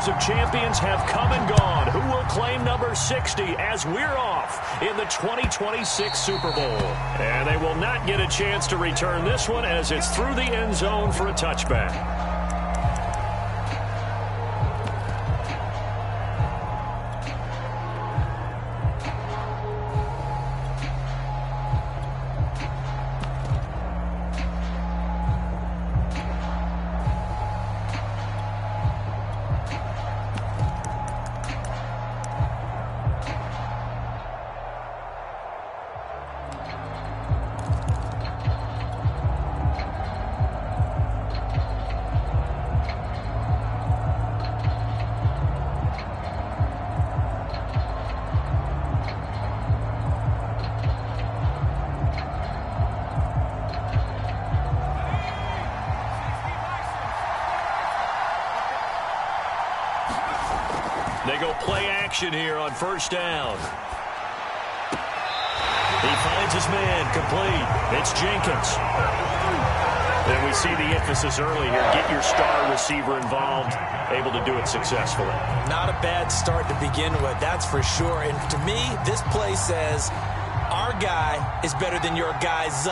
Masters of Champions have come and gone. Who will claim number 60 as we're off in the 2026 Super Bowl? And they will not get a chance to return this one as it's through the end zone for a touchback. They go play action here on first down. He finds his man, complete. It's Jenkins. And we see the emphasis early here. Get your star receiver involved, able to do it successfully. Not a bad start to begin with, that's for sure. And to me, this play says our guy is better than your guy's.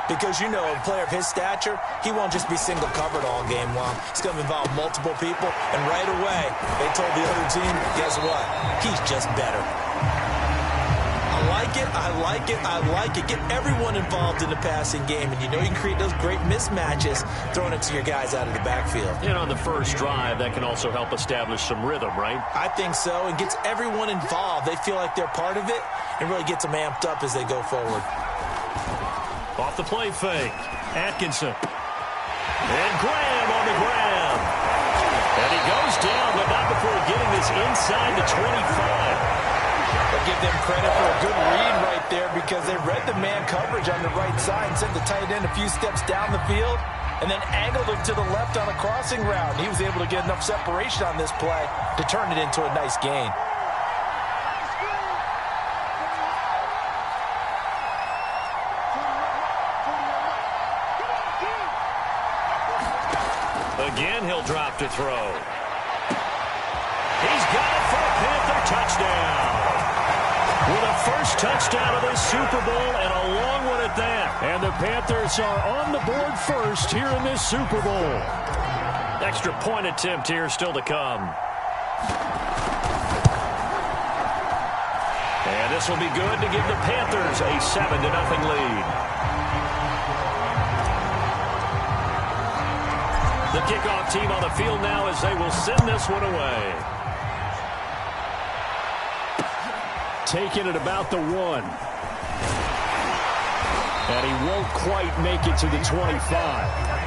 Because, you know, a player of his stature, he won't just be single covered all game long. It's going to involve multiple people. And right away, they told the other team, guess what? He's just better. I like it. I like it. I like it. Get everyone involved in the passing game. And you know you can create those great mismatches throwing it to your guys out of the backfield. And on the first drive, that can also help establish some rhythm, right? I think so. And gets everyone involved. They feel like they're part of it and really gets them amped up as they go forward. Off the play fake, Atkinson. And Graham on the ground. And he goes down, but not before getting this inside the 25. I'll give them credit for a good read right there because they read the man coverage on the right side and sent the tight end a few steps down the field and then angled him to the left on a crossing route. He was able to get enough separation on this play to turn it into a nice gain. Again, he'll drop to throw. He's got it for a Panther touchdown. With a first touchdown of this Super Bowl and a long one at that. And the Panthers are on the board first here in this Super Bowl. Extra point attempt here still to come. And this will be good to give the Panthers a 7-0 lead. The kickoff team on the field now as they will send this one away. Taking it about the 1. And he won't quite make it to the 25.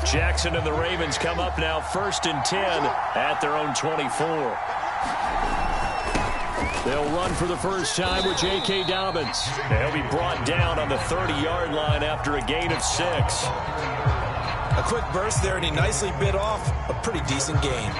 Jackson and the Ravens come up now 1st and 10 at their own 24. They'll run for the first time with J.K. Dobbins. They'll be brought down on the 30-yard line after a gain of 6. A quick burst there, and he nicely bit off a pretty decent gain.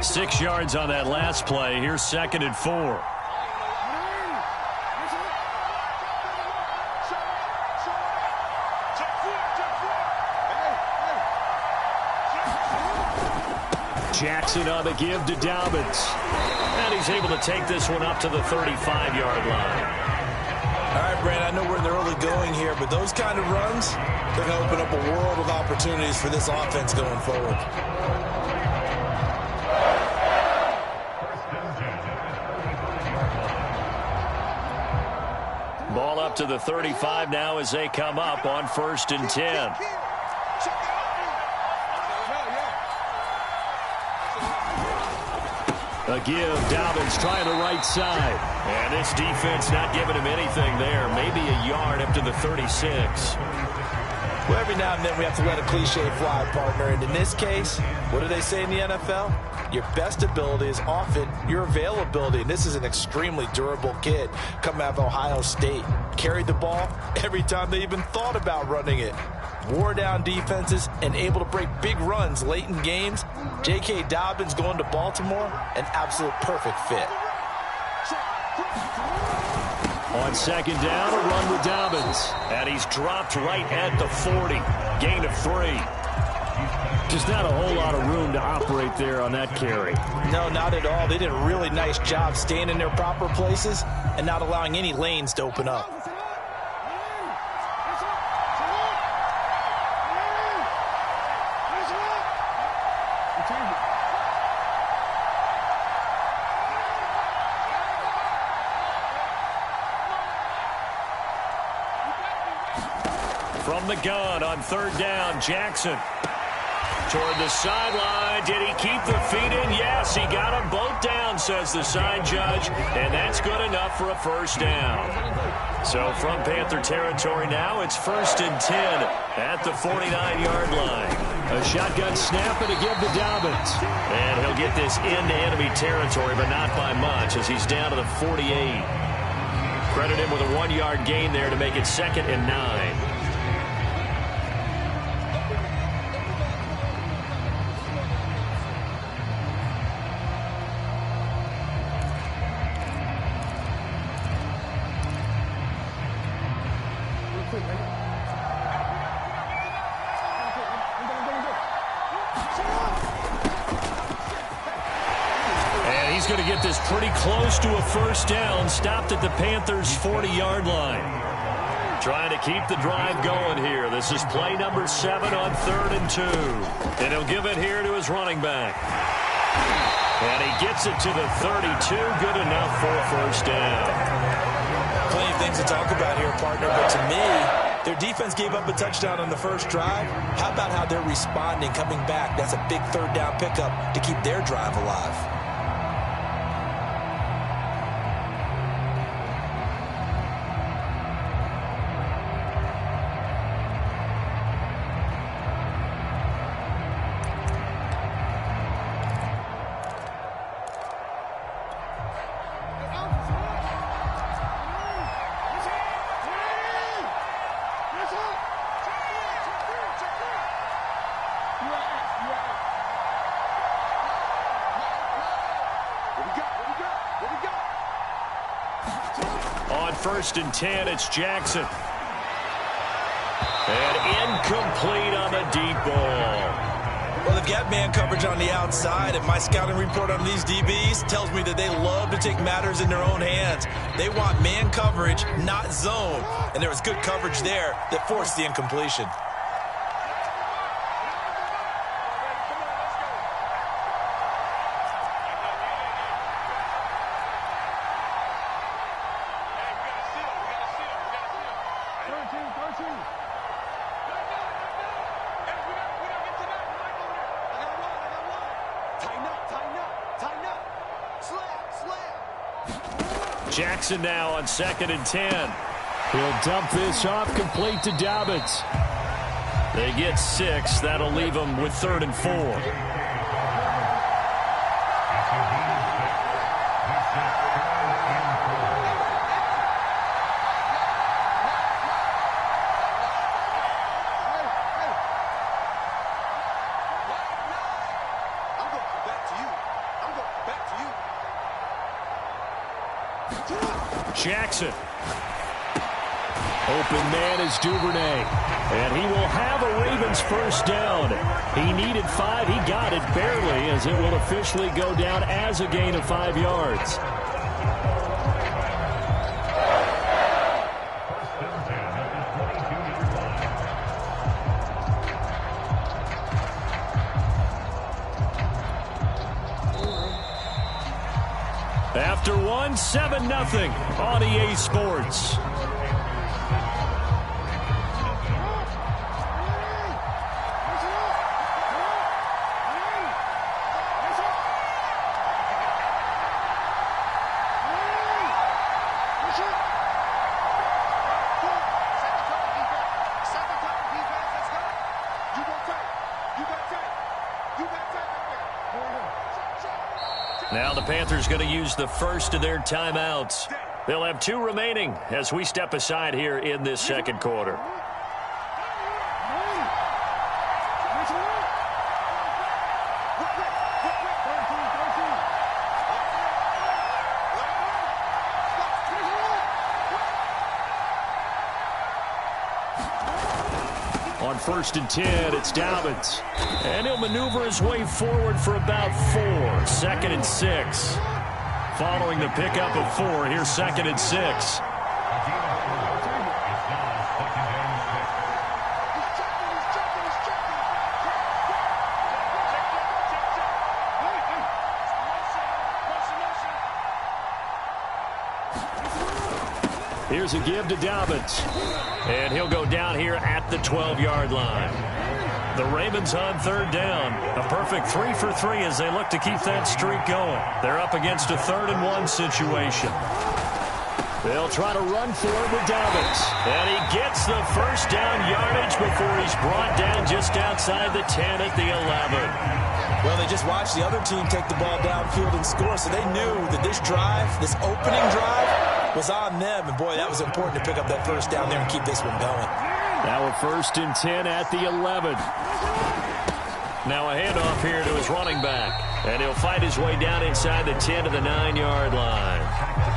Six yards on that last play. Here's 2nd and 4. Jackson on the give to Dobbins. And he's able to take this one up to the 35-yard line. All right, Brand, I know we're in the early going here, but those kind of runs, they're going to open up a world of opportunities for this offense going forward. Ball up to the 35 now as they come up on 1st and 10. A give, Dobbins trying the right side. And this defense not giving him anything there. Maybe a yard up to the 36. Well, every now and then we have to let a cliche fly, partner. And in this case, what do they say in the NFL? Your best ability is often your availability. And this is an extremely durable kid coming out of Ohio State. Carried the ball every time they even thought about running it. Wore down defenses and able to break big runs late in games. J.K. Dobbins going to Baltimore, an absolute perfect fit. On second down, a run with Dobbins. And he's dropped right at the 40. Gain of 3. Just not a whole lot of room to operate there on that carry. No, not at all. They did a really nice job staying in their proper places and not allowing any lanes to open up. From the gun on third down, Jackson. Toward the sideline. Did he keep the feet in? Yes, he got them both down, says the side judge. And that's good enough for a first down. So from Panther territory now, it's 1st and 10 at the 49-yard line. A shotgun snap and a give to Dobbins. And he'll get this into enemy territory, but not by much as he's down to the 48. Credit him with a 1-yard gain there to make it 2nd and 9. Going to get this pretty close to a first down. Stopped at the Panthers' 40-yard line. Trying to keep the drive going here. This is play number 7 on 3rd and 2. And he'll give it here to his running back. And he gets it to the 32. Good enough for a first down. Plenty of things to talk about here, partner. But to me, their defense gave up a touchdown on the first drive. How about how they're responding, coming back? That's a big third down pickup to keep their drive alive. On 1st and 10, it's Jackson. And incomplete on the deep ball. Well, they've got man coverage on the outside, and my scouting report on these DBs tells me that they love to take matters in their own hands. They want man coverage, not zone. And there was good coverage there that forced the incompletion. Jackson now on 2nd and 10. He'll dump this off, complete to Dobbins. They get 6. That'll leave them with 3rd and 4. Jackson. Open man is Duvernay. And he will have a Ravens first down. He needed 5. He got it barely, as it will officially go down as a gain of 5 yards. After one, 7-0 on EA Sports. Now the Panthers going to use the first of their timeouts. They'll have 2 remaining as we step aside here in this second quarter. On 1st and 10, it's Dobbins. And he'll maneuver his way forward for about 4. 2nd and 6. Following the pickup of 4, here's 2nd and 6. Here's a give to Dobbins. And he'll go down here at the 12-yard line. The Ravens on 3rd down. A perfect 3 for 3 as they look to keep that streak going. They're up against a 3rd and 1 situation. They'll try to run for it with Dobbins. And he gets the first down yardage before he's brought down just outside the 10 at the 11. Well, they just watched the other team take the ball downfield and score, so they knew that this drive, this opening drive, was on them. And, boy, that was important to pick up that first down there and keep this one going. Now a 1st and 10 at the 11. Now a handoff here to his running back. And he'll fight his way down inside the 10 to the 9-yard line.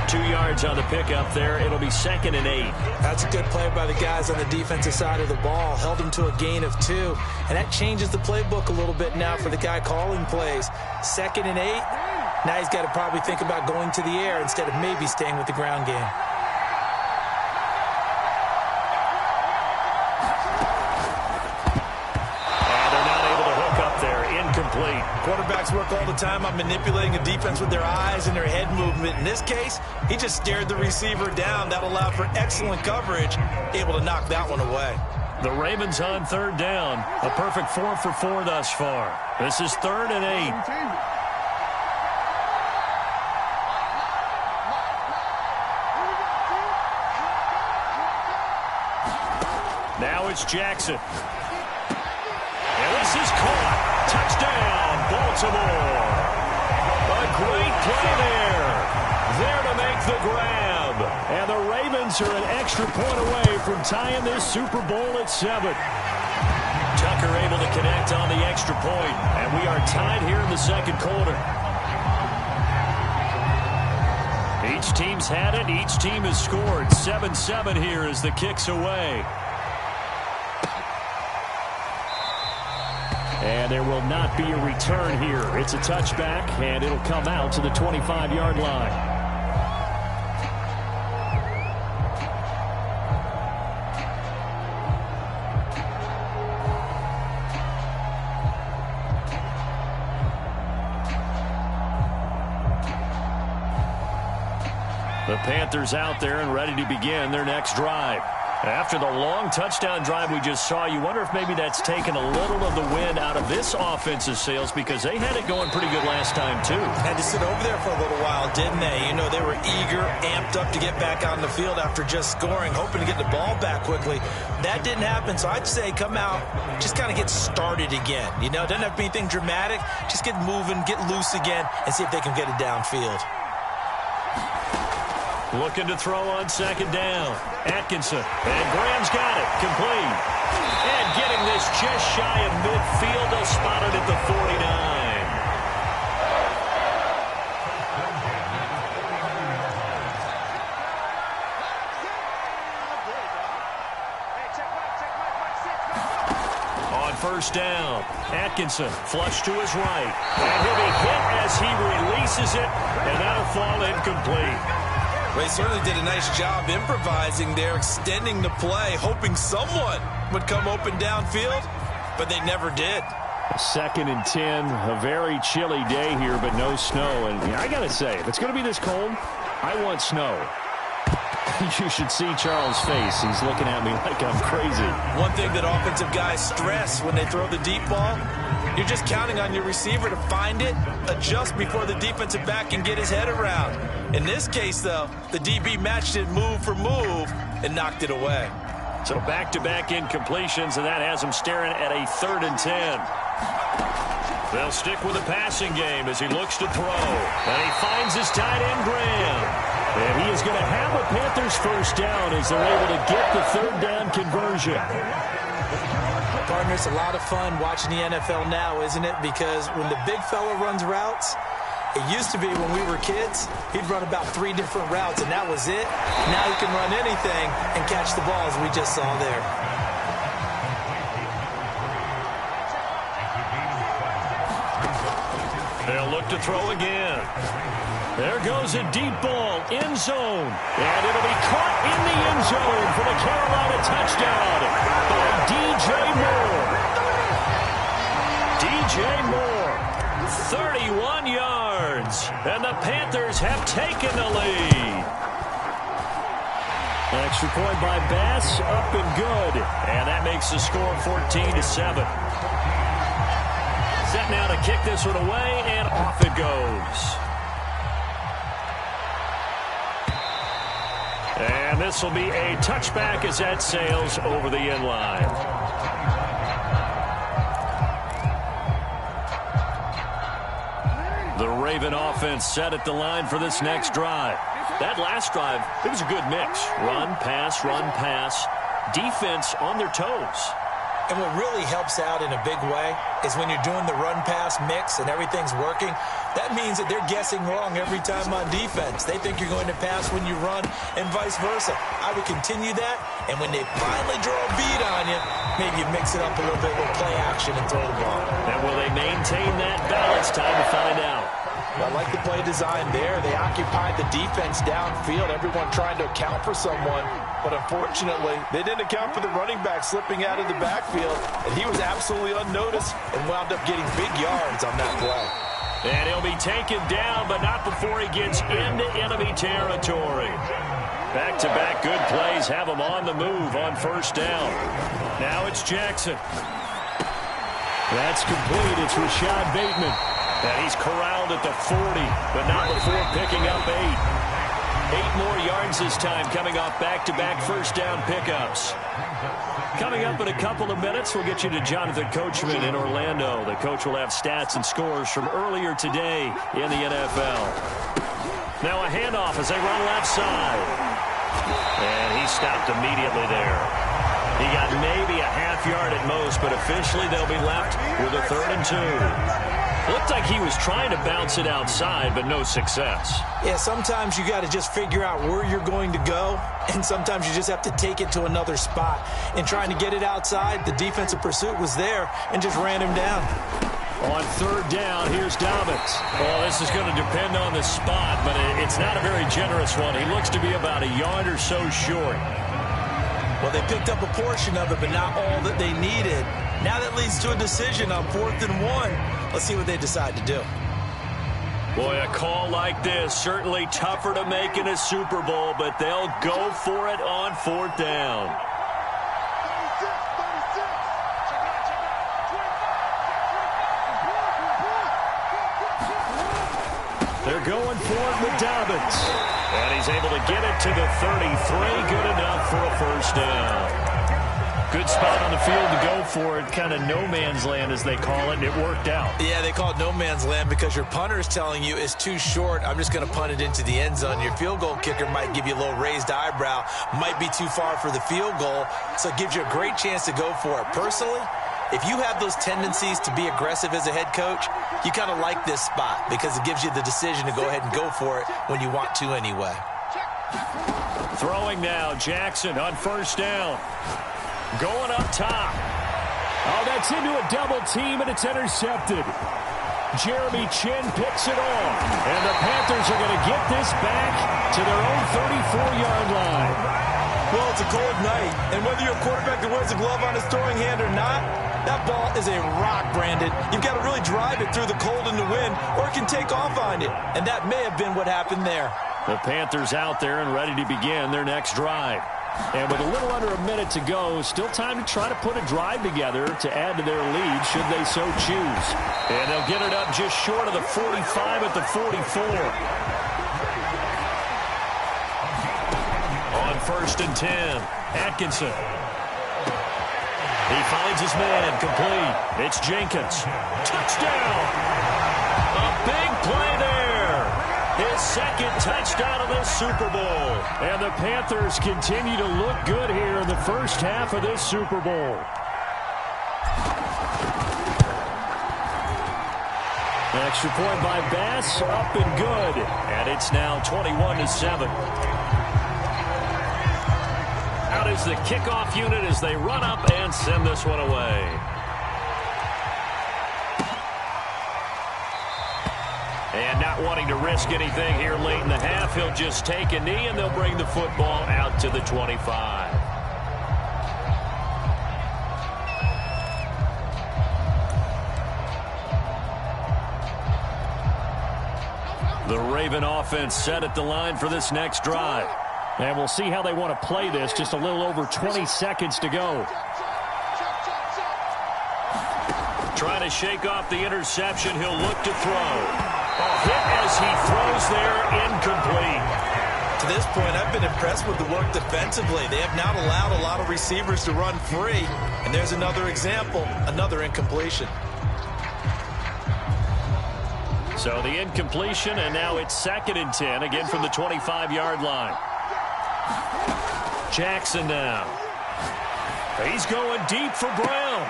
2 yards on the pickup there. It'll be 2nd and 8. That's a good play by the guys on the defensive side of the ball. Held him to a gain of 2. And that changes the playbook a little bit now for the guy calling plays. 2nd and 8. Now he's got to probably think about going to the air instead of maybe staying with the ground game. And they're not able to hook up there. Incomplete. Quarterbacks work all the time on manipulating a defense with their eyes and their head movement. In this case, he just stared the receiver down. That allowed for excellent coverage, able to knock that one away. The Ravens on 3rd down. A perfect 4 for 4 thus far. This is 3rd and 8. Now it's Jackson. And this is caught. Touchdown, Baltimore. A great play there. There to make the grab. And the Ravens are an extra point away from tying this Super Bowl at 7. Tucker able to connect on the extra point. And we are tied here in the second quarter. Each team's had it. Each team has scored. 7-7 here as the kick's away. And there will not be a return here. It's a touchback, and it'll come out to the 25-yard line. The Panthers out there and ready to begin their next drive. After the long touchdown drive we just saw, you wonder if maybe that's taken a little of the wind out of this offensive sails because they had it going pretty good last time, too. Had to sit over there for a little while, didn't they? You know, they were eager, amped up to get back on the field after just scoring, hoping to get the ball back quickly. That didn't happen, so I'd say come out, just kind of get started again. You know, doesn't have to be anything dramatic. Just get moving, get loose again, and see if they can get it downfield. Looking to throw on 2nd down. Atkinson. And Graham's got it. Complete. And getting this just shy of midfield. They'll spot it at the 49. On 1st down, Atkinson flush to his right. And he'll be hit as he releases it. And that'll fall incomplete. Well, he certainly did a nice job improvising there, extending the play, hoping someone would come open downfield, but they never did. 2nd and 10, a very chilly day here, but no snow. And I got to say, if it's going to be this cold, I want snow. You should see Charles' face. He's looking at me like I'm crazy. One thing that offensive guys stress when they throw the deep ball, you're just counting on your receiver to find it, adjust before the defensive back can get his head around. In this case, though, the DB matched it move for move and knocked it away. So back-to-back incompletions, and that has him staring at a 3rd and 10. They'll stick with the passing game as he looks to throw. And he finds his tight end, Graham. And he is going to have a Panthers first down as they're able to get the third down conversion. Partner, it's a lot of fun watching the NFL now, isn't it? Because when the big fella runs routes, it used to be when we were kids, he'd run about 3 different routes, and that was it. Now he can run anything and catch the ball, as we just saw there. They'll look to throw again. There goes a deep ball, end zone. And it'll be caught in the end zone for the Carolina touchdown by DJ Moore. DJ Moore, 31 yards. And the Panthers have taken the lead. Extra point by Bass, up and good. And that makes the score 14-7. Set now to kick this one away, and off it goes. And this will be a touchback as that sails over the end line. The Raven offense set at the line for this next drive. That last drive, it was a good mix. Run, pass, defense on their toes. And what really helps out in a big way is when you're doing the run-pass mix and everything's working, that means that they're guessing wrong every time on defense. They think you're going to pass when you run and vice versa. I would continue that, and when they finally draw a bead on you, maybe you mix it up a little bit with play action and throw the ball. And will they maintain that balance? Time to find out. I like the play design there. They occupied the defense downfield, everyone trying to account for someone. But unfortunately, they didn't account for the running back slipping out of the backfield. And he was absolutely unnoticed and wound up getting big yards on that play. And he'll be taken down, but not before he gets into enemy territory. Back-to-back good plays have him on the move on first down. Now it's Jackson. That's complete. It's Rashad Bateman. And he's corralled at the 40, but not before picking up 8. 8 more yards this time, coming off back-to-back first down pickups. Coming up in a couple of minutes, we'll get you to Jonathan Coachman in Orlando. The coach will have stats and scores from earlier today in the NFL. Now a handoff as they run left side. And he stopped immediately there. He got maybe a half yard at most, but officially they'll be left with a 3rd and 2. Looked like he was trying to bounce it outside, but no success. Yeah, sometimes you got to just figure out where you're going to go, and sometimes you just have to take it to another spot. In trying to get it outside, the defensive pursuit was there and just ran him down. On 3rd down, here's Dobbins. Well, this is going to depend on the spot, but it's not a very generous one. He looks to be about a yard or so short. Well, they picked up a portion of it, but not all that they needed. Now that leads to a decision on 4th and 1. Let's see what they decide to do. Boy, a call like this, certainly tougher to make in a Super Bowl, but they'll go for it on 4th down. They're going for it with Dobbins. And he's able to get it to the 33. Good enough for a first down. Good spot on the field to go for it. Kind of no man's land, as they call it, and it worked out. Yeah, they call it no man's land because your punter is telling you it's too short. I'm just going to punt it into the end zone. Your field goal kicker might give you a little raised eyebrow. Might be too far for the field goal, so it gives you a great chance to go for it. Personally, if you have those tendencies to be aggressive as a head coach, you kind of like this spot because it gives you the decision to go ahead and go for it when you want to anyway. Throwing now, Jackson on first down. Going up top. Oh, that's into a double team, and it's intercepted. Jeremy Chin picks it off. And the Panthers are going to get this back to their own 34-yard line. Well, it's a cold night, and whether you're a quarterback that wears a glove on his throwing hand or not, that ball is a rock, Brandon. You've got to really drive it through the cold and the wind, or it can take off on you. And that may have been what happened there. The Panthers out there and ready to begin their next drive. And with a little under a minute to go, still time to try to put a drive together to add to their lead should they so choose. And they'll get it up just short of the 45 at the 44. On 1st and 10, Atkinson. He finds his man, complete. It's Jenkins. Touchdown! A big play there. His second touchdown of this Super Bowl. And the Panthers continue to look good here in the first half of this Super Bowl. Extra point by Bass, up and good. And it's now 21-7. Out is the kickoff unit as they run up and send this one away. And not wanting to risk anything here late in the half, he'll just take a knee and they'll bring the football out to the 25. The Raven offense set at the line for this next drive. And we'll see how they want to play this. Just a little over 20 seconds to go. Trying to shake off the interception. He'll look to throw. A hit as he throws there, incomplete. To this point, I've been impressed with the work defensively. They have not allowed a lot of receivers to run free. And there's another example, another incompletion. So the incompletion, and now it's 2nd and 10, again from the 25-yard line. Jackson now. He's going deep for Brown.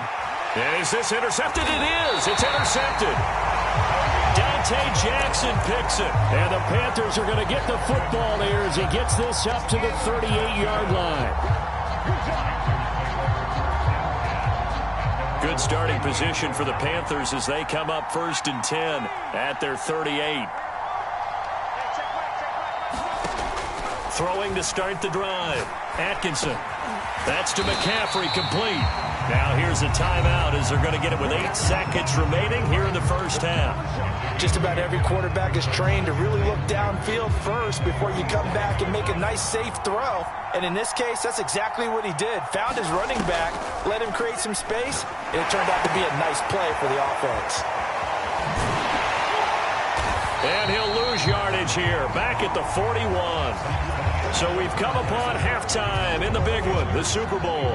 Is this intercepted? It is. It's intercepted. Dante Jackson picks it. And the Panthers are going to get the football here as he gets this up to the 38-yard line. Good starting position for the Panthers as they come up 1st and 10 at their 38. Throwing to start the drive. Atkinson. That's to McCaffrey, complete. Now here's a timeout as they're going to get it with 8 seconds remaining here in the first half. Just about every quarterback is trained to really look downfield first before you come back and make a nice, safe throw. And in this case, that's exactly what he did. Found his running back, let him create some space, and it turned out to be a nice play for the offense. And he'll lose yardage here, back at the 41. So we've come upon halftime in the big one, the Super Bowl.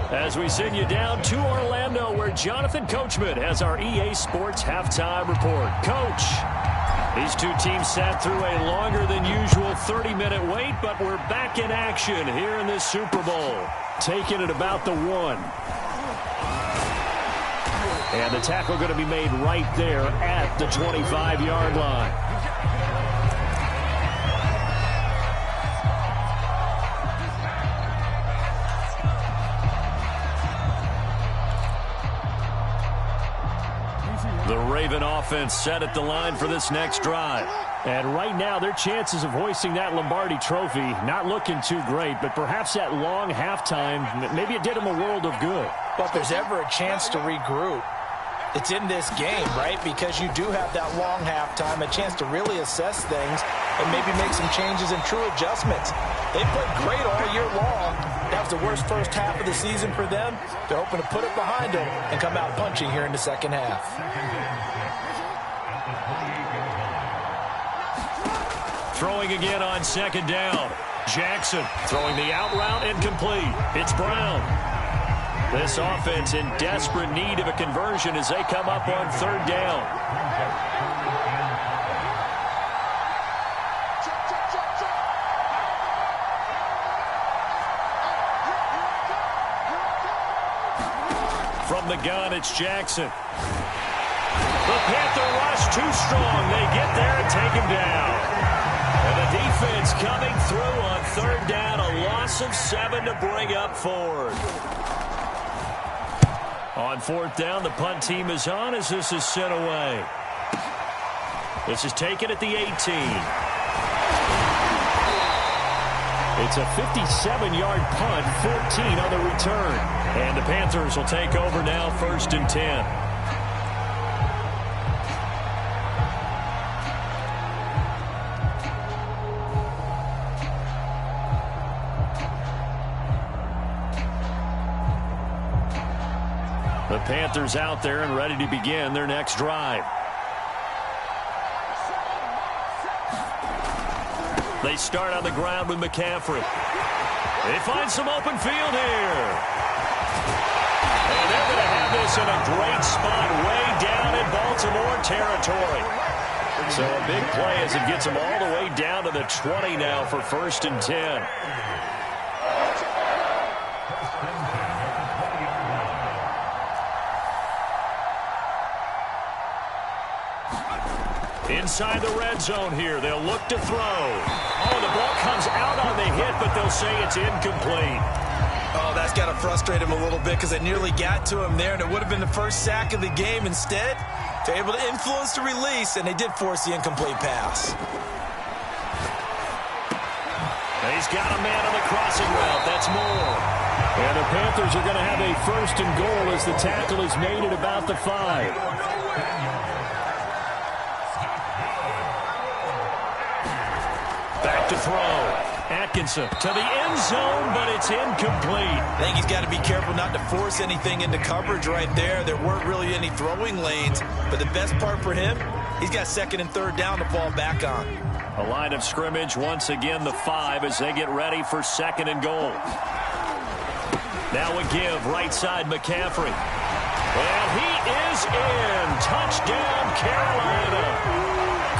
As we send you down to Orlando, where Jonathan Coachman has our EA Sports halftime report. Coach, these two teams sat through a longer than usual 30-minute wait, but we're back in action here in this Super Bowl. Taking it about the 1. And the tackle going to be made right there at the 25-yard line. The Raven offense set at the line for this next drive. And right now, their chances of hoisting that Lombardi trophy, not looking too great, but perhaps that long halftime, maybe it did them a world of good. But if there's ever a chance to regroup, it's in this game, right? Because you do have that long halftime, a chance to really assess things and maybe make some changes and true adjustments. They played great all year long. That was the worst first half of the season for them. They're hoping to put it behind them and come out punching here in the second half. Throwing again on 2nd down. Jackson throwing the out route, incomplete. It's Brown. This offense in desperate need of a conversion as they come up on 3rd down. From the gun, it's Jackson. The Panther rush too strong. They get there and take him down. And the defense coming through on 3rd down. A loss of 7 to bring up 4th. On 4th down, the punt team is on as this is sent away. This is taken at the 18. It's a 57-yard punt, 14 on the return. And the Panthers will take over now, 1st and 10. The Panthers out there and ready to begin their next drive. They start on the ground with McCaffrey. They find some open field here. And they're going to have this in a great spot way down in Baltimore territory. So a big play as it gets them all the way down to the 20 now for 1st and 10. Inside the red zone here, they'll look to throw. Oh, the ball comes out on the hit, but they'll say it's incomplete. Oh, that's got to frustrate him a little bit because they nearly got to him there, and it would have been the first sack of the game. Instead, they're able to influence the release, and they did force the incomplete pass. He's got a man on the crossing route. That's Moore. And the Panthers are going to have a 1st and goal as the tackle is made at about the 5. Back to throw. Atkinson to the end zone, but it's incomplete. I think he's got to be careful not to force anything into coverage right there. There weren't really any throwing lanes, but the best part for him, he's got 2nd and 3rd down to fall back on. A line of scrimmage, once again the 5 as they get ready for 2nd and goal. Now a give, right side McCaffrey. And he is in. Touchdown, Carolina.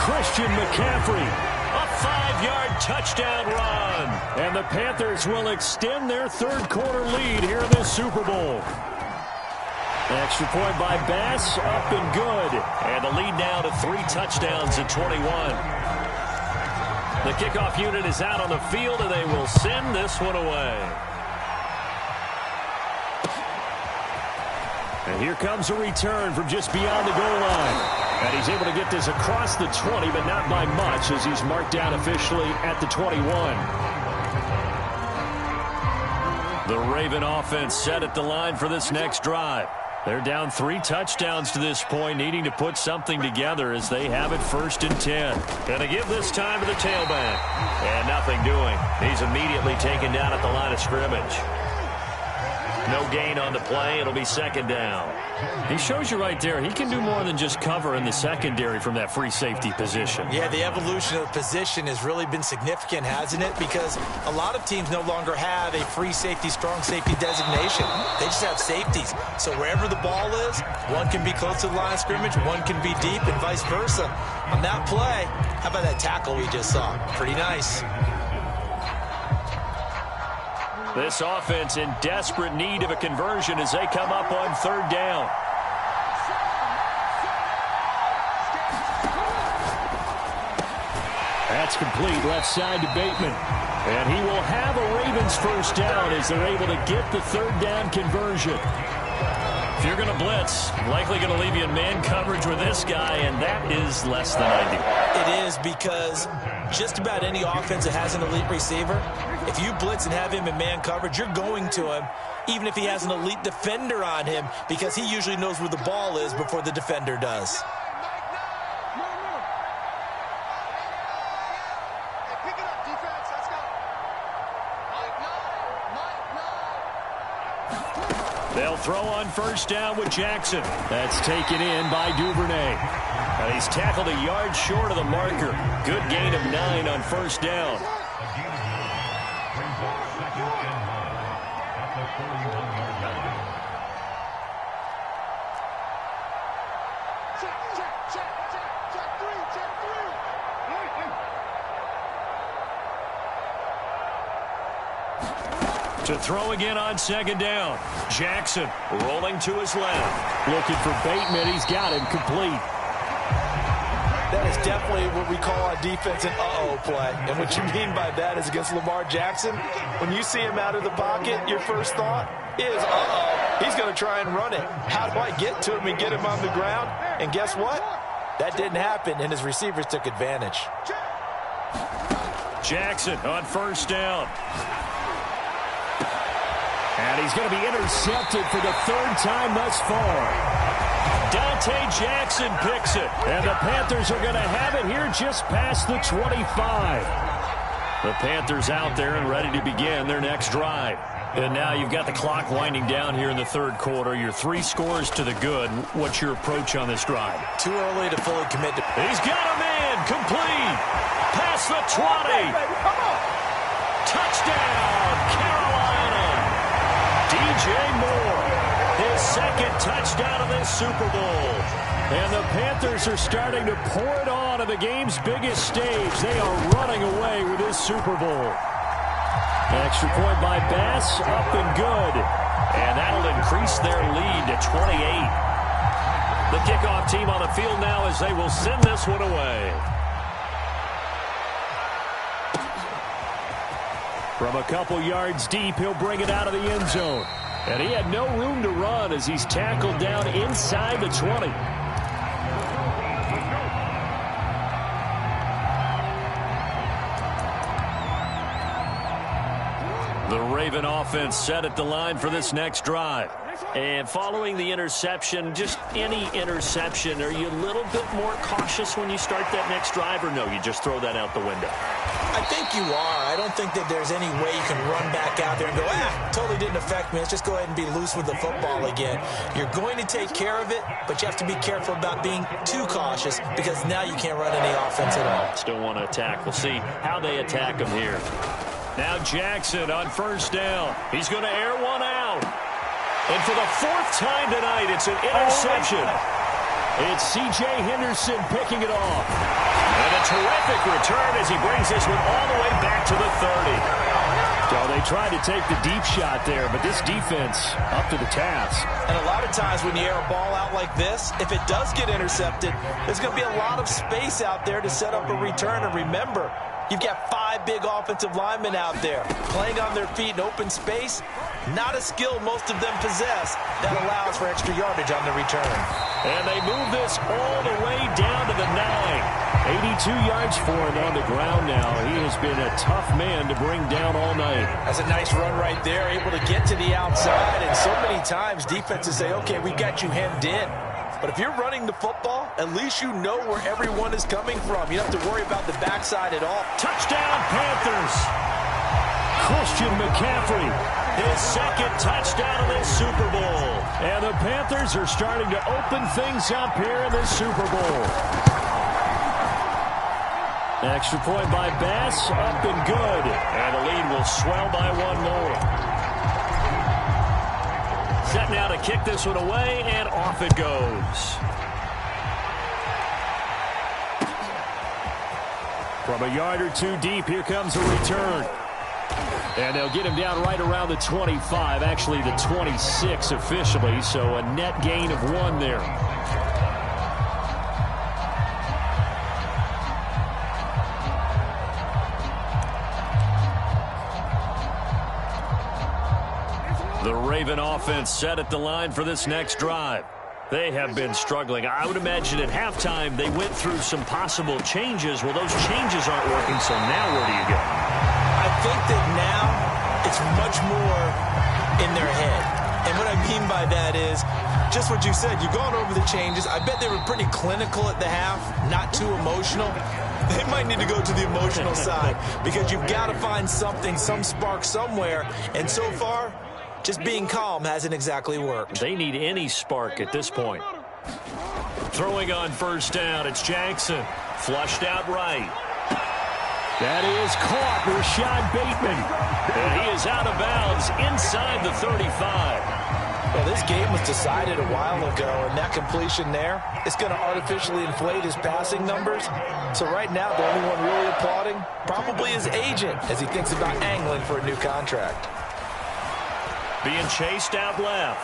Christian McCaffrey. A 5-yard touchdown run. And the Panthers will extend their 3rd quarter lead here in this Super Bowl. Extra point by Bass, up and good. And the lead now to 3 touchdowns at 21. The kickoff unit is out on the field, and they will send this one away. And here comes a return from just beyond the goal line. And he's able to get this across the 20, but not by much as he's marked down officially at the 21. The Raven offense set at the line for this next drive. They're down 3 touchdowns to this point, needing to put something together as they have it 1st and 10. Going to give this time to the tailback. And nothing doing. He's immediately taken down at the line of scrimmage. No gain on the play. It'll be 2nd down. He shows you right there, he can do more than just cover in the secondary from that free safety position. Yeah, the evolution of the position has really been significant, hasn't it? Because a lot of teams no longer have a free safety, strong safety designation. They just have safeties. So wherever the ball is, one can be close to the line of scrimmage, one can be deep, and vice versa. On that play, how about that tackle we just saw? Pretty nice. This offense in desperate need of a conversion as they come up on 3rd down. That's complete left side to Bateman. And he will have a Ravens 1st down as they're able to get the 3rd down conversion. If you're going to blitz, likely going to leave you in man coverage with this guy, and that is less than ideal. It is because just about any offense that has an elite receiver, if you blitz and have him in man coverage, you're going to him, even if he has an elite defender on him, because he usually knows where the ball is before the defender does. They'll throw on 1st down with Jackson. That's taken in by Duvernay. Now he's tackled a yard short of the marker. Good gain of 9 on 1st down. To throw again on 2nd down. Jackson rolling to his left. Looking for Bateman. He's got him complete. That is definitely what we call on defense an uh-oh play. And what you mean by that is against Lamar Jackson, when you see him out of the pocket, your first thought is, uh-oh, he's going to try and run it. How do I get to him and get him on the ground? And guess what? That didn't happen, and his receivers took advantage. Jackson on 1st down. And he's going to be intercepted for the 3rd time thus far. Dante Jackson picks it. And the Panthers are going to have it here just past the 25. The Panthers out there and ready to begin their next drive. And now you've got the clock winding down here in the 3rd quarter. Your 3 scores to the good. What's your approach on this drive? Too early to fully commit to. He's got a man complete. Past the 20. Touchdown, Carolina. DJ Moore, his second touchdown of this Super Bowl. And the Panthers are starting to pour it on the game's biggest stage. They are running away with this Super Bowl. Extra point by Bass, up and good. And that'll increase their lead to 28. The kickoff team on the field now as they will send this one away. From a couple yards deep, he'll bring it out of the end zone. And he had no room to run as he's tackled down inside the 20. The Raven offense set at the line for this next drive. And following the interception, just any interception, are you a little bit more cautious when you start that next drive, or no, you just throw that out the window? I think you are. I don't think that there's any way you can run back out there and go, totally didn't affect me. Let's just go ahead and be loose with the football again. You're going to take care of it, but you have to be careful about being too cautious because now you can't run any offense at all. Still want to attack. We'll see how they attack him here. Now Jackson on first down. He's going to air one out. And for the fourth time tonight, it's an interception. It's C.J. Henderson picking it off. And a terrific return as he brings this one all the way back to the 30. So they tried to take the deep shot there, but this defense up to the task. And a lot of times when you air a ball out like this, if it does get intercepted, there's going to be a lot of space out there to set up a return. And remember, you've got 5 big offensive linemen out there playing on their feet in open space. Not a skill most of them possess that allows for extra yardage on the return. And they move this all the way down to the 9. 82 yards for him on the ground now. He has been a tough man to bring down all night. That's a nice run right there, able to get to the outside. And so many times defenses say, okay, we got you hemmed in. But if you're running the football, at least you know where everyone is coming from. You don't have to worry about the backside at all. Touchdown, Panthers. Christian McCaffrey, his second touchdown of this Super Bowl. And the Panthers are starting to open things up here in this Super Bowl. Extra point by Bass, up and good. And the lead will swell by one more. Set now to kick this one away, and off it goes. From a yard or two deep, here comes a return. And they'll get him down right around the 25, actually the 26 officially, so a net gain of 1 there. The Raven offense set at the line for this next drive. They have been struggling. I would imagine at halftime they went through some possible changes. Well, those changes aren't working, so now where do you go? I think that now it's much more in their head. And what I mean by that is just what you said. You've gone over the changes. I bet they were pretty clinical at the half, not too emotional. They might need to go to the emotional side because you've got to find something, some spark somewhere. And so far, just being calm hasn't exactly worked. They need any spark at this point. Throwing on first down, it's Jackson. Flushed out right. That is caught, Rashad Bateman. And he is out of bounds inside the 35. Well, this game was decided a while ago, and that completion there is going to artificially inflate his passing numbers. So right now, the only one really applauding probably his agent as he thinks about angling for a new contract. Being chased out left.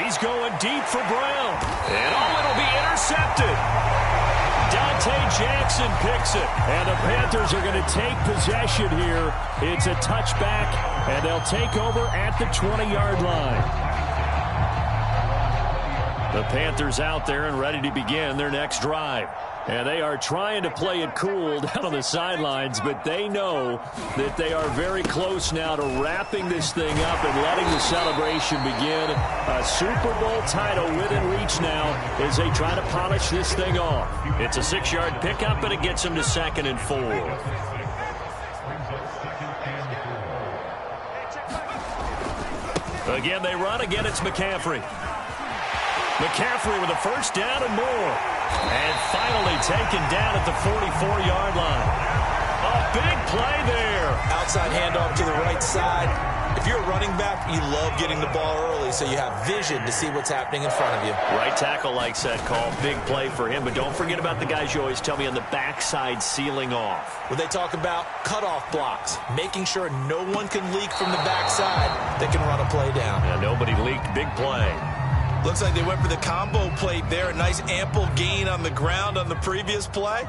He's going deep for Brown. And it'll be intercepted. Dante Jackson picks it. And the Panthers are going to take possession here. It's a touchback, and they'll take over at the 20-yard line. The Panthers out there and ready to begin their next drive. And they are trying to play it cool down on the sidelines, but they know that they are very close now to wrapping this thing up and letting the celebration begin. A Super Bowl title within reach now as they try to polish this thing off. It's a 6-yard pickup, and it gets them to 2nd and 4. Again, they run. Again, it's McCaffrey. McCaffrey with a first down and more. And finally taken down at the 44-yard line. A big play there. Outside handoff to the right side. If you're a running back, you love getting the ball early so you have vision to see what's happening in front of you. Right tackle likes that call. Big play for him. But don't forget about the guys you always tell me on the backside sealing off. When they talk about cutoff blocks, making sure no one can leak from the backside that can run a play down. Yeah, nobody leaked. Big play. Looks like they went for the combo plate there. A nice ample gain on the ground on the previous play.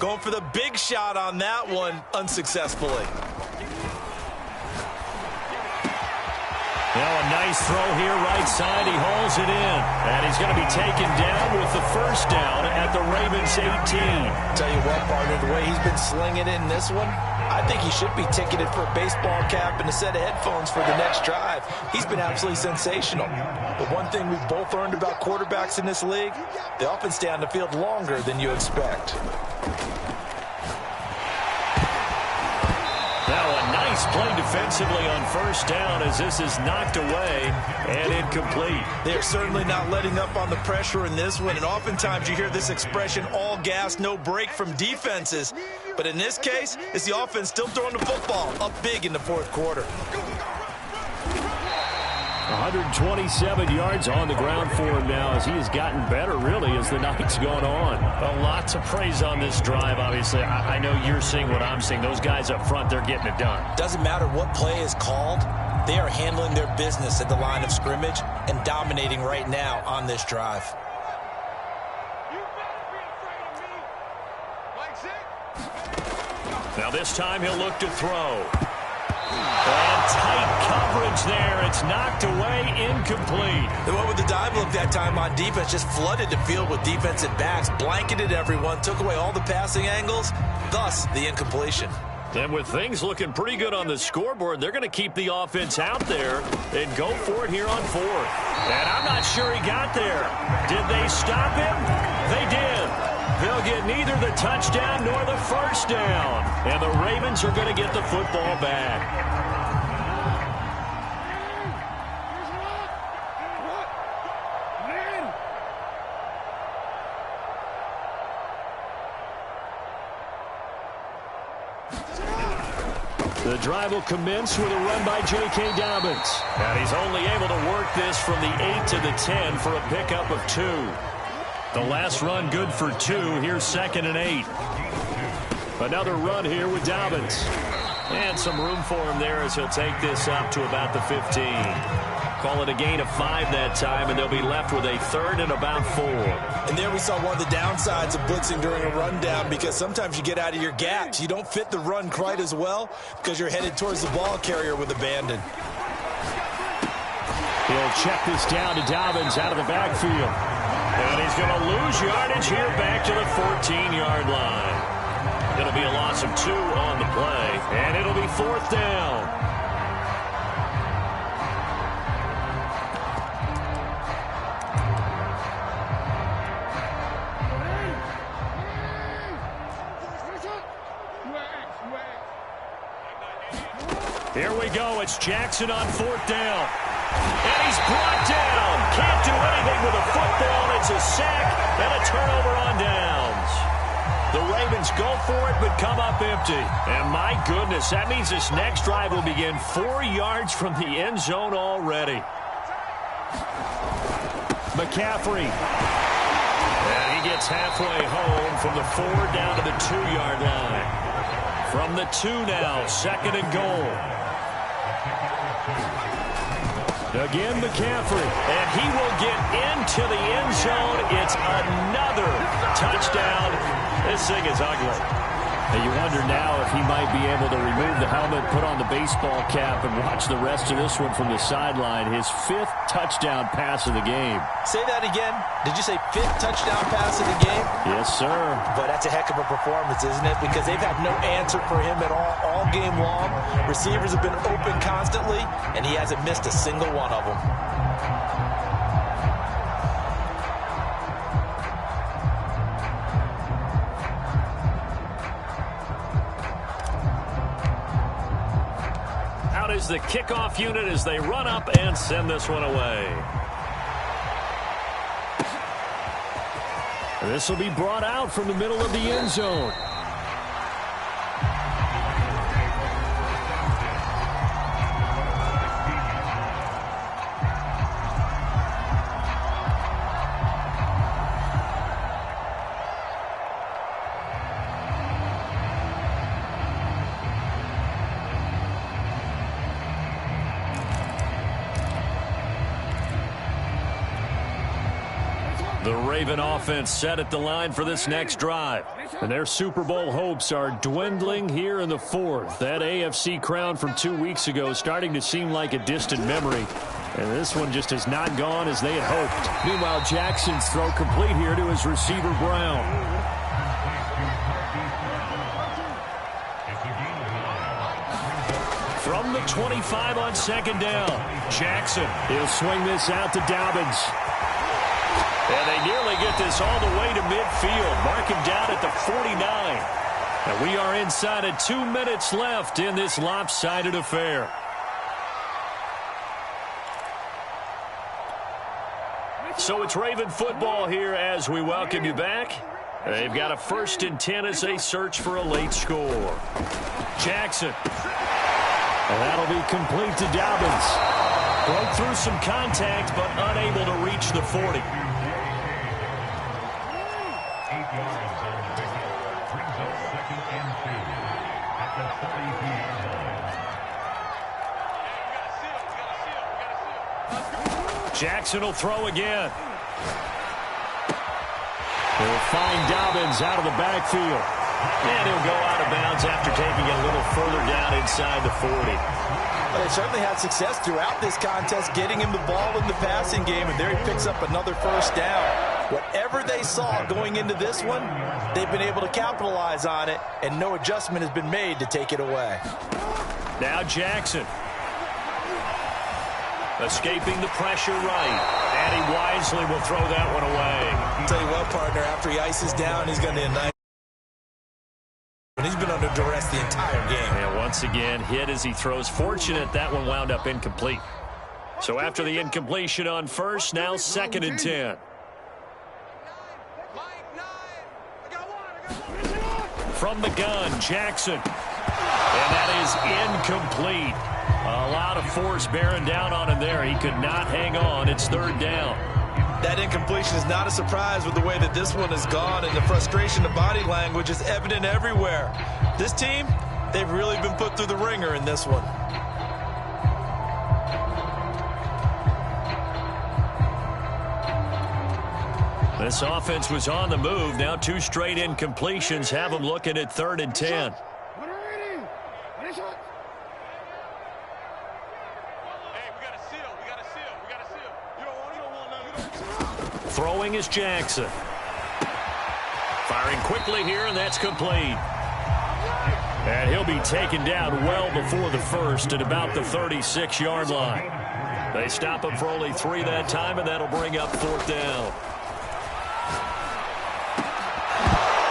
Going for the big shot on that one unsuccessfully. Now a nice throw here right side. He hauls it in. And he's going to be taken down with the first down at the Ravens 18. Tell you what, partner, the way he's been slinging it in this one, I think he should be ticketed for a baseball cap and a set of headphones for the next drive. He's been absolutely sensational. But one thing we've both learned about quarterbacks in this league, they often stay on the field longer than you expect. Now a nice play defensively on first down as this is knocked away and incomplete. They're certainly not letting up on the pressure in this one, and oftentimes you hear this expression, all gas, no break from defenses. But in this case, it's the offense still throwing the football up big in the fourth quarter. 127 yards on the ground for him now as he has gotten better, really, as the night's gone on. Well, lots of praise on this drive, obviously. I know you're seeing what I'm seeing. Those guys up front, they're getting it done. Doesn't matter what play is called. They are handling their business at the line of scrimmage and dominating right now on this drive. Now this time he'll look to throw. And tight coverage there. It's knocked away, incomplete. They went with the dive look that time on defense, just flooded the field with defensive backs, blanketed everyone, took away all the passing angles, thus the incompletion. And with things looking pretty good on the scoreboard, they're going to keep the offense out there and go for it here on fourth. And I'm not sure he got there. Did they stop him? They did. They'll get neither the touchdown nor the first down. And the Ravens are going to get the football back. The drive will commence with a run by J.K. Dobbins. And he's only able to work this from the 8 to the 10 for a pickup of 2. The last run good for 2. Here's 2nd and 8. Another run here with Dobbins. And some room for him there as he'll take this up to about the 15. Call it a gain of 5 that time, and they'll be left with a 3rd and about 4. And there we saw one of the downsides of blitzing during a rundown, because sometimes you get out of your gaps. You don't fit the run quite as well because you're headed towards the ball carrier with abandon. He'll check this down to Dobbins out of the backfield. And he's going to lose yardage here back to the 14-yard line. It'll be a loss of 2 on the play, and it'll be 4th down. Here we go. It's Jackson on 4th down. And he's brought down. Can't do anything with a football. It's a sack and a turnover on downs. The Ravens go for it but come up empty. And my goodness, that means this next drive will begin 4 yards from the end zone already. McCaffrey. And he gets halfway home from the 4 down to the 2-yard line. From the 2 now, 2nd and goal. Again, McCaffrey, and he will get into the end zone. It's another touchdown. This thing is ugly. And you wonder now if he might be able to remove the helmet, put on the baseball cap, and watch the rest of this one from the sideline. His 5th touchdown pass of the game. Say that again. Did you say 5th touchdown pass of the game? Yes, sir. But that's a heck of a performance, isn't it? Because they've had no answer for him at all game long. Receivers have been open constantly, and he hasn't missed a single one of them. Is the kickoff unit as they run up and send this one away. This will be brought out from the middle of the end zone. The Raven offense set at the line for this next drive. And their Super Bowl hopes are dwindling here in the fourth. That AFC crown from 2 weeks ago starting to seem like a distant memory. And this one just has not gone as they had hoped. Meanwhile, Jackson's throw complete here to his receiver, Brown. From the 25 on second down, Jackson. He'll swing this out to Dobbins. And they nearly get this all the way to midfield. Mark him down at the 49. And we are inside of 2 minutes left in this lopsided affair. So it's Raven football here as we welcome you back. They've got a 1st and 10 as they search for a late score. Jackson. And that'll be complete to Dobbins. Broke through some contact, but unable to reach the 40. Jackson will throw again. He'll find Dobbins out of the backfield. And he'll go out of bounds after taking it a little further down inside the 40. Well, they certainly had success throughout this contest getting him the ball in the passing game, and there he picks up another 1st down. Whatever they saw going into this one, they've been able to capitalize on it, and no adjustment has been made to take it away. Now Jackson. Escaping the pressure right. And he wisely will throw that one away. I'll tell you what, partner, after he ices down, he's going to indict. And he's been under duress the entire game. And once again, hit as he throws. Fortunate that one wound up incomplete. So after the incompletion on first, now 2nd and 10. From the gun, Jackson. And that is incomplete. A lot of force bearing down on him there. He could not hang on. It's 3rd down. That incompletion is not a surprise with the way that this one has gone, and the frustration of body language is evident everywhere. This team, they've really been put through the ringer in this one. This offense was on the move. Now 2 straight incompletions have them looking at 3rd and 10. Throwing is Jackson. Firing quickly here, and that's complete. And he'll be taken down well before the first at about the 36-yard line. They stop him for only 3 that time, and that'll bring up 4th down.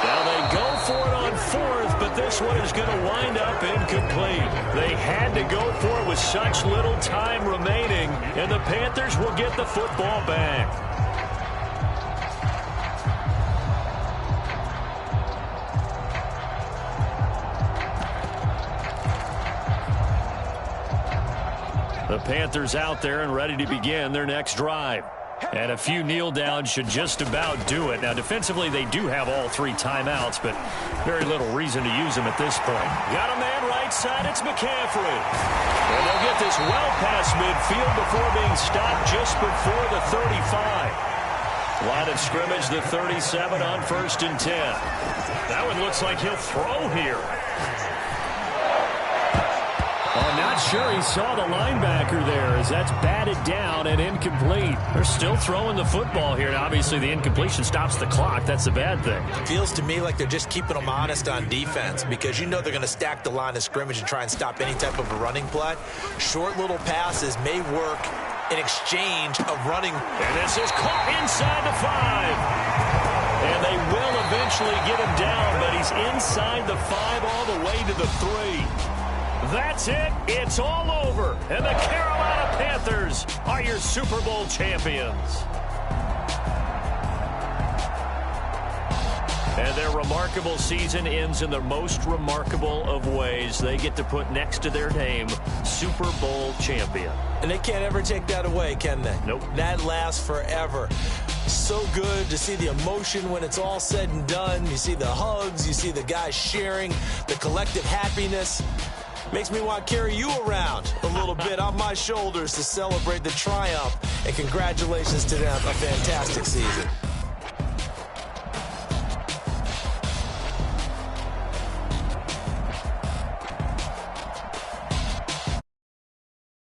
Now they go for it on 4th, but this one is going to wind up incomplete. They had to go for it with such little time remaining, and the Panthers will get the football back. The Panthers out there and ready to begin their next drive. And a few kneel downs should just about do it. Now, defensively, they do have all 3 timeouts, but very little reason to use them at this point. Got a man right side. It's McCaffrey. And they'll get this well past midfield before being stopped just before the 35. Line of scrimmage, the 37 on 1st and 10. That one looks like he'll throw here. I'm not sure he saw the linebacker there as that's batted down and incomplete. They're still throwing the football here. And obviously, the incompletion stops the clock. That's the bad thing. It feels to me like they're just keeping them honest on defense because you know they're going to stack the line of scrimmage and try and stop any type of a running play. Short little passes may work in exchange of running. And this is caught inside the 5. And they will eventually get him down, but he's inside the 5 all the way to the 3. That's it. It's all over. And the Carolina Panthers are your Super Bowl champions. And their remarkable season ends in the most remarkable of ways. They get to put next to their name, Super Bowl champion. And they can't ever take that away, can they? Nope. That lasts forever. So good to see the emotion when it's all said and done. You see the hugs, you see the guys sharing, the collective happiness. Makes me want to carry you around a little bit on my shoulders to celebrate the triumph. And congratulations to them, a fantastic season.